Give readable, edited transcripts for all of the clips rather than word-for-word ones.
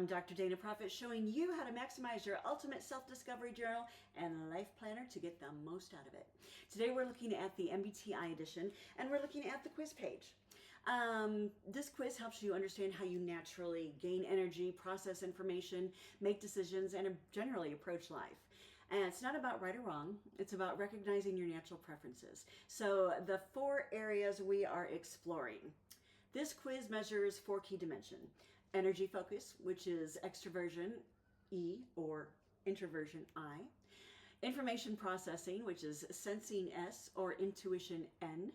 I'm Dr. Dana Prophet, showing you how to maximize your ultimate self-discovery journal and life planner to get the most out of it. Today we're looking at the MBTI edition, and we're looking at the quiz page. This quiz helps you understand how you naturally gain energy, process information, make decisions, and generally approach life. And it's not about right or wrong. It's about recognizing your natural preferences. So the 4 areas we are exploring. This quiz measures 4 key dimensions. Energy focus, which is extroversion, E, or introversion, I. Information processing, which is sensing, S, or intuition, N.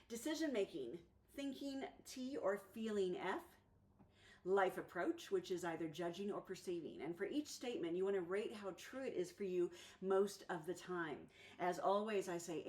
Decision making, thinking, T, or feeling, F. Life approach, which is either judging or perceiving. And for each statement, you want to rate how true it is for you most of the time. As always, I say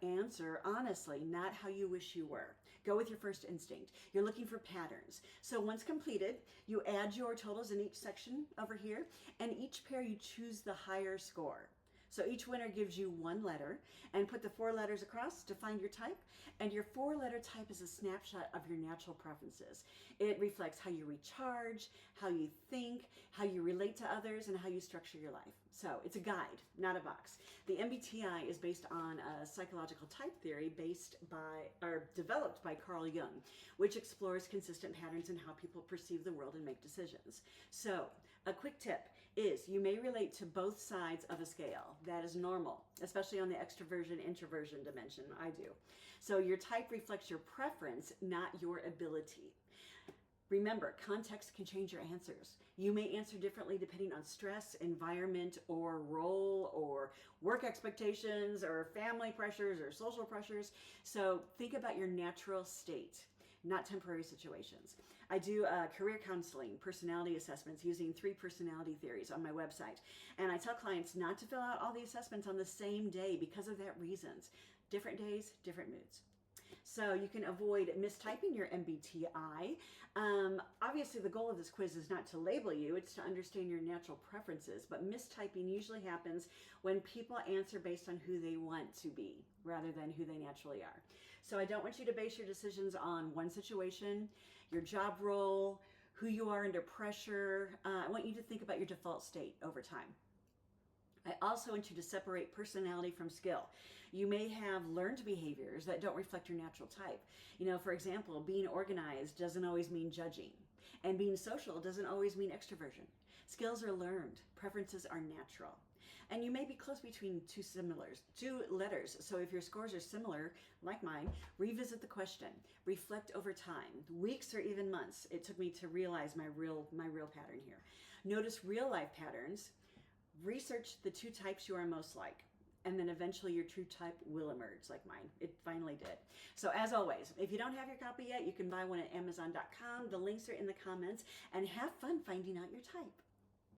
answer honestly, not how you wish you were. Go with your first instinct. You're looking for patterns. So once completed, you add your totals in each section over here, and each pair you choose the higher score. So each winner gives you 1 letter, and put the 4 letters across to find your type. And your 4-letter type is a snapshot of your natural preferences. It reflects how you recharge, how you think, how you relate to others, and how you structure your life. So it's a guide, not a box. The MBTI is based on a psychological type theory developed by Carl Jung, which explores consistent patterns in how people perceive the world and make decisions. So a quick tip is you may relate to both sides of a scale. That is normal, especially on the extroversion, introversion dimension. I do. So your type reflects your preference, not your ability. Remember, context can change your answers. You may answer differently depending on stress, environment, or role, or work expectations, or family pressures, or social pressures. So think about your natural state, not temporary situations. I do career counseling, personality assessments using 3 personality theories on my website. And I tell clients not to fill out all the assessments on the same day because of that reasons. Different days, different moods. So you can avoid mistyping your MBTI. Obviously, the goal of this quiz is not to label you, it's to understand your natural preferences. But mistyping usually happens when people answer based on who they want to be rather than who they naturally are. So I don't want you to base your decisions on one situation, your job role, who you are under pressure. I want you to think about your default state over time. I also want you to separate personality from skill. You may have learned behaviors that don't reflect your natural type. For example, being organized doesn't always mean judging. And being social doesn't always mean extroversion. Skills are learned. Preferences are natural. And you may be close between 2 letters. So if your scores are similar, like mine, revisit the question. Reflect over time, weeks or even months. It took me to realize my real pattern here. Notice real life patterns. Research the 2 types you are most like, and then eventually your true type will emerge, like mine. It finally did. So as always, if you don't have your copy yet, you can buy one at Amazon.com. The links are in the comments, and have fun finding out your type.